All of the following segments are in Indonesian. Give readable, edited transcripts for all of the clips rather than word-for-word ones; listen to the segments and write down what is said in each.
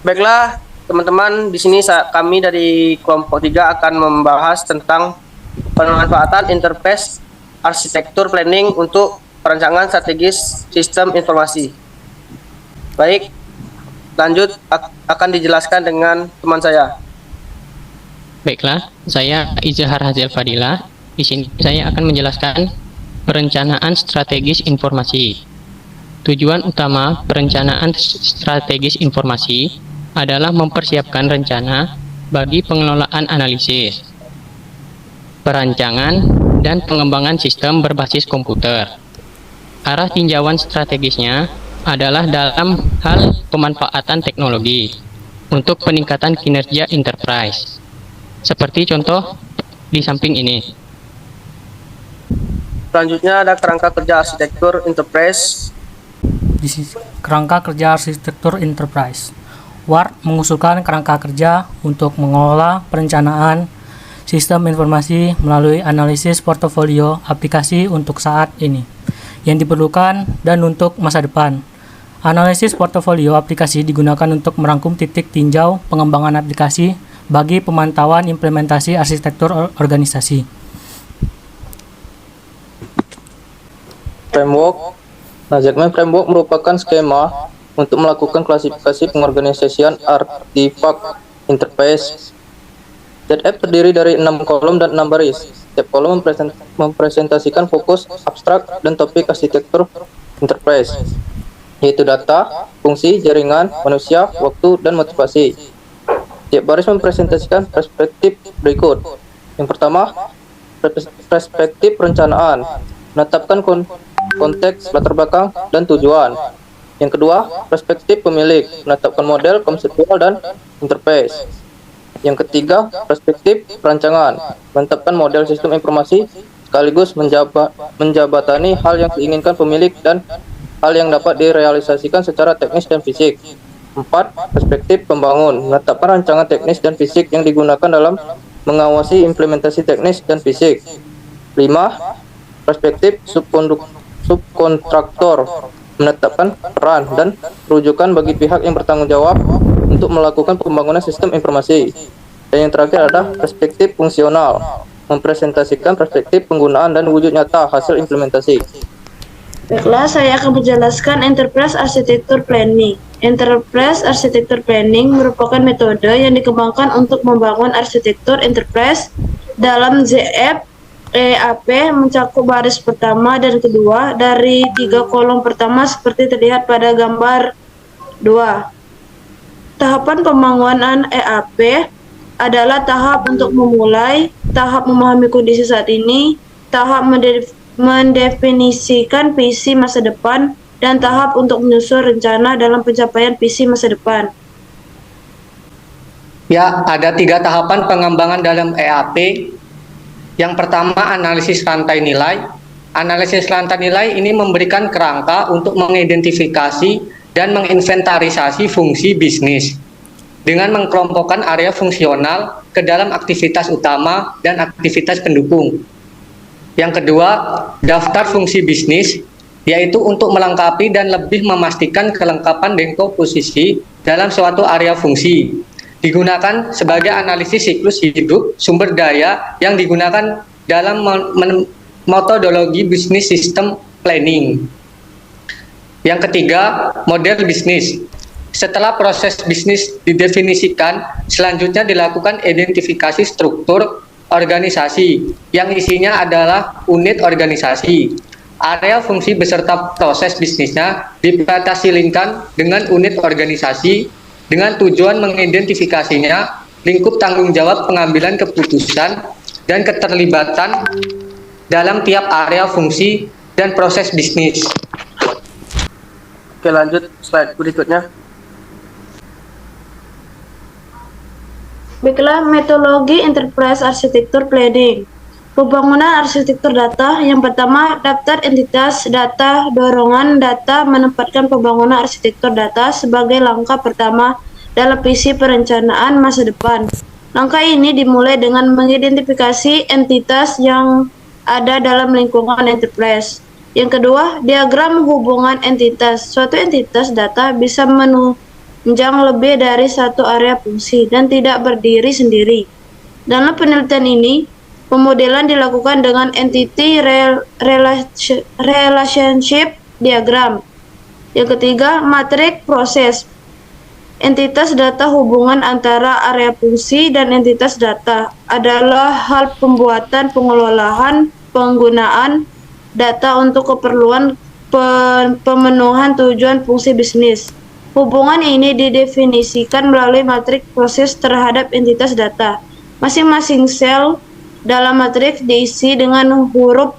Baiklah, teman-teman, di sini kami dari kelompok 3 akan membahas tentang pemanfaatan interface arsitektur planning untuk perancangan strategis sistem informasi. Baik, lanjut akan dijelaskan dengan teman saya. Baiklah, saya Izhar Hazil Fadila. Di sini saya akan menjelaskan perencanaan strategis informasi. Tujuan utama perencanaan strategis informasi adalah mempersiapkan rencana bagi pengelolaan analisis, perancangan, dan pengembangan sistem berbasis komputer. Arah tinjauan strategisnya adalah dalam hal pemanfaatan teknologi untuk peningkatan kinerja enterprise. Seperti contoh di samping ini. Selanjutnya ada kerangka kerja arsitektur enterprise. Kerangka kerja arsitektur enterprise. WART mengusulkan kerangka kerja untuk mengelola perencanaan sistem informasi melalui analisis portofolio aplikasi untuk saat ini yang diperlukan dan untuk masa depan. Analisis portofolio aplikasi digunakan untuk merangkum titik tinjau pengembangan aplikasi bagi pemantauan implementasi arsitektur organisasi. Framework. ZMAP Framework merupakan skema untuk melakukan klasifikasi pengorganisasian artifak interface. ZF terdiri dari 6 kolom dan 6 baris. Setiap kolom mempresentasikan fokus, abstrak, dan topik arsitektur interface, yaitu data, fungsi, jaringan, manusia, waktu, dan motivasi. Setiap baris mempresentasikan perspektif berikut. Yang pertama, perspektif perencanaan, menetapkan konteks, latar belakang, dan tujuan. Yang kedua, perspektif pemilik, menetapkan model, konseptual, dan interface. Yang ketiga, perspektif perancangan, menetapkan model sistem informasi, sekaligus menjabatani hal yang diinginkan pemilik dan hal yang dapat direalisasikan secara teknis dan fisik. 4. Perspektif pembangun, menetapkan rancangan teknis dan fisik yang digunakan dalam mengawasi implementasi teknis dan fisik. 5. Perspektif subkontraktor, menetapkan peran dan rujukan bagi pihak yang bertanggung jawab untuk melakukan pembangunan sistem informasi. Dan yang terakhir adalah perspektif fungsional, mempresentasikan perspektif penggunaan dan wujud nyata hasil implementasi. Baiklah, saya akan menjelaskan Enterprise Architecture Planning. Enterprise Architecture Planning merupakan metode yang dikembangkan untuk membangun arsitektur enterprise dalam ZF EAP mencakup baris pertama dan kedua dari 3 kolom pertama seperti terlihat pada gambar 2. Tahapan pembangunan EAP adalah tahap untuk memulai, tahap memahami kondisi saat ini, tahap mendefinisikan visi masa depan, dan tahap untuk menyusun rencana dalam pencapaian visi masa depan. Ya, ada 3 tahapan pengembangan dalam EAP. Yang pertama, analisis rantai nilai. Analisis rantai nilai ini memberikan kerangka untuk mengidentifikasi dan menginventarisasi fungsi bisnis dengan mengkelompokkan area fungsional ke dalam aktivitas utama dan aktivitas pendukung. Yang kedua, daftar fungsi bisnis, yaitu untuk melengkapi dan lebih memastikan kelengkapan dekomposisi dalam suatu area fungsi. Digunakan sebagai analisis siklus hidup sumber daya yang digunakan dalam metodologi bisnis system planning. Yang ketiga, model bisnis. Setelah proses bisnis didefinisikan, selanjutnya dilakukan identifikasi struktur organisasi yang isinya adalah unit organisasi. Area fungsi beserta proses bisnisnya dibatasi-lingkan dengan unit organisasi dengan tujuan mengidentifikasinya, lingkup tanggung jawab pengambilan keputusan, dan keterlibatan dalam tiap area fungsi dan proses bisnis. Oke, lanjut slide berikutnya. Baiklah, metodologi Enterprise Architecture Planning. Pembangunan arsitektur data. Yang pertama, daftar entitas data, dorongan data, menempatkan pembangunan arsitektur data sebagai langkah pertama dalam visi perencanaan masa depan. Langkah ini dimulai dengan mengidentifikasi entitas yang ada dalam lingkungan enterprise. Yang kedua, diagram hubungan entitas. Suatu entitas data bisa menunjang lebih dari satu area fungsi dan tidak berdiri sendiri. Dalam penelitian ini, pemodelan dilakukan dengan entity relationship diagram. Yang ketiga, matriks proses. Entitas data hubungan antara area fungsi dan entitas data adalah hal pembuatan pengelolaan penggunaan data untuk keperluan pemenuhan tujuan fungsi bisnis. Hubungan ini didefinisikan melalui matriks proses terhadap entitas data. Masing-masing sel dalam matriks diisi dengan huruf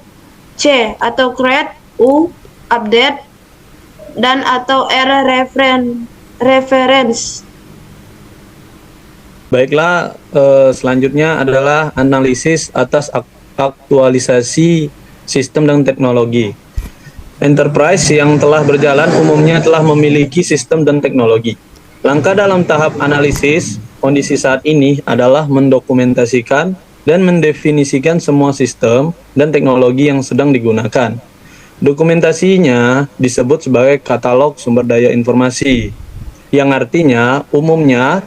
C atau create, U, update, dan atau R reference. Baiklah, selanjutnya adalah analisis atas aktualisasi sistem dan teknologi. Enterprise yang telah berjalan umumnya telah memiliki sistem dan teknologi. Langkah dalam tahap analisis kondisi saat ini adalah mendokumentasikan dan mendefinisikan semua sistem dan teknologi yang sedang digunakan. Dokumentasinya disebut sebagai katalog sumber daya informasi, yang artinya umumnya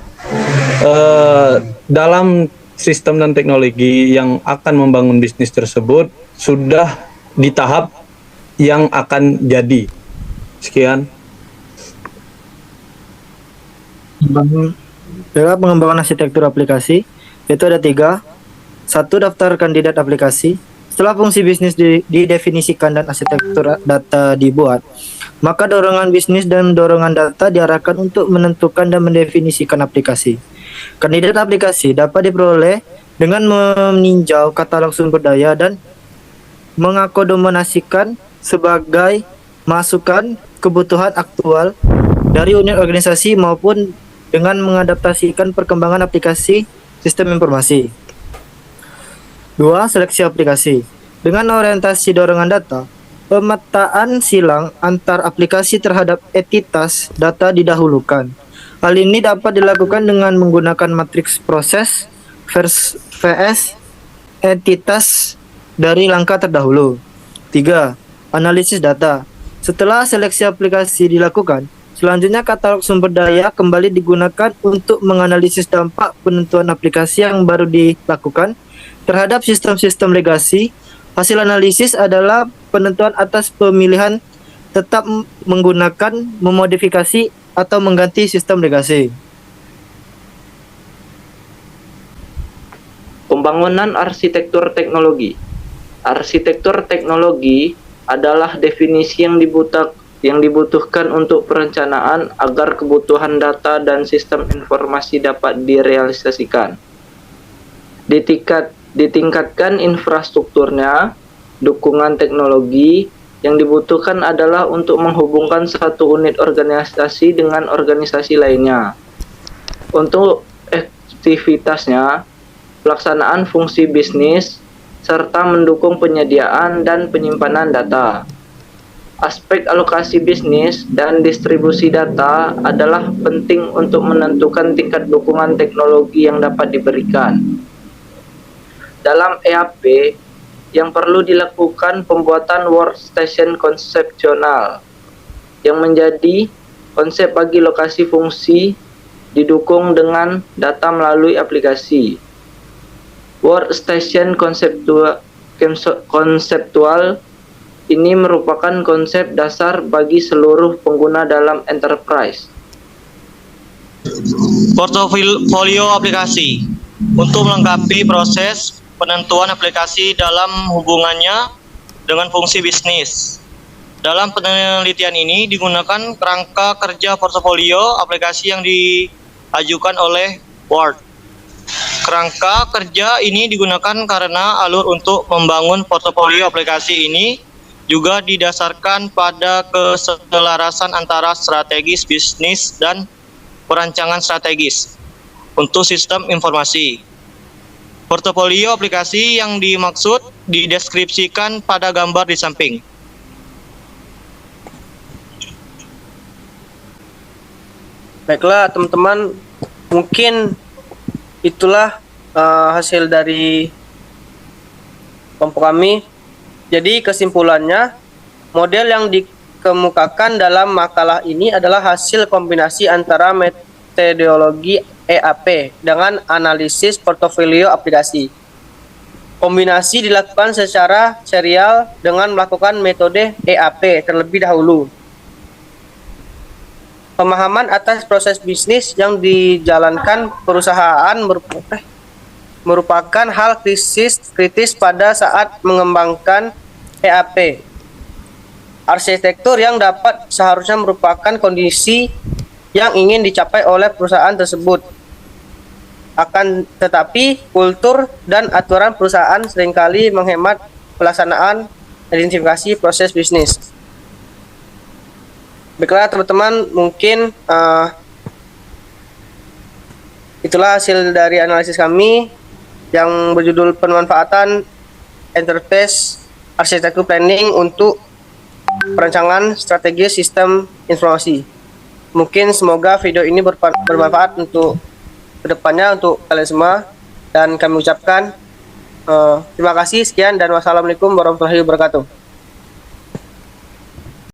dalam sistem dan teknologi yang akan membangun bisnis tersebut sudah di tahap yang akan jadi. Sekian. Dalam pengembangan arsitektur aplikasi, itu ada 3. 1. Daftar kandidat aplikasi. Setelah fungsi bisnis didefinisikan dan arsitektur data dibuat, maka dorongan bisnis dan dorongan data diarahkan untuk menentukan dan mendefinisikan aplikasi. Kandidat aplikasi dapat diperoleh dengan meninjau katalog sumber daya dan mengakomodasikan sebagai masukan kebutuhan aktual dari unit organisasi maupun dengan mengadaptasikan perkembangan aplikasi sistem informasi. 2. Seleksi aplikasi. Dengan orientasi dorongan data, pemetaan silang antar aplikasi terhadap entitas data didahulukan. Hal ini dapat dilakukan dengan menggunakan matriks proses vs entitas dari langkah terdahulu. 3. Analisis data. Setelah seleksi aplikasi dilakukan, selanjutnya katalog sumber daya kembali digunakan untuk menganalisis dampak penentuan aplikasi yang baru dilakukan terhadap sistem-sistem legasi. Hasil analisis adalah penentuan atas pemilihan tetap menggunakan, memodifikasi, atau mengganti sistem legasi. Pembangunan arsitektur teknologi. Arsitektur teknologi adalah definisi yang dibutuhkan untuk perencanaan agar kebutuhan data dan sistem informasi dapat direalisasikan. Ditingkatkan infrastrukturnya, dukungan teknologi yang dibutuhkan adalah untuk menghubungkan satu unit organisasi dengan organisasi lainnya. Untuk aktivitasnya, pelaksanaan fungsi bisnis, serta mendukung penyediaan dan penyimpanan data. Aspek alokasi bisnis dan distribusi data adalah penting untuk menentukan tingkat dukungan teknologi yang dapat diberikan. Dalam EAP, yang perlu dilakukan pembuatan workstation konsepsional yang menjadi konsep bagi lokasi fungsi didukung dengan data melalui aplikasi. Workstation konseptual ini merupakan konsep dasar bagi seluruh pengguna dalam enterprise. Portofolio aplikasi untuk melengkapi proses penentuan aplikasi dalam hubungannya dengan fungsi bisnis. Dalam penelitian ini digunakan kerangka kerja portofolio aplikasi yang diajukan oleh Word. Kerangka kerja ini digunakan karena alur untuk membangun portofolio aplikasi ini juga didasarkan pada keselarasan antara strategis bisnis dan perancangan strategis untuk sistem informasi. Portofolio aplikasi yang dimaksud dideskripsikan pada gambar di samping. Baiklah teman-teman, mungkin itulah hasil dari kelompok kami. Jadi kesimpulannya, model yang dikemukakan dalam makalah ini adalah hasil kombinasi antara metodologi EAP dengan analisis portofolio aplikasi. Kombinasi dilakukan secara serial dengan melakukan metode EAP terlebih dahulu. Pemahaman atas proses bisnis yang dijalankan perusahaan merupakan hal kritis pada saat mengembangkan EAP. Arsitektur yang dapat seharusnya merupakan kondisi yang ingin dicapai oleh perusahaan tersebut. Akan tetapi, kultur dan aturan perusahaan seringkali menghemat pelaksanaan identifikasi proses bisnis. Baiklah teman-teman, mungkin itulah hasil dari analisis kami yang berjudul pemanfaatan interface arsitektur planning untuk perancangan strategi sistem informasi. Mungkin semoga video ini bermanfaat untuk kedepannya untuk kalian semua, dan kami ucapkan terima kasih, sekian, dan wassalamualaikum warahmatullahi wabarakatuh.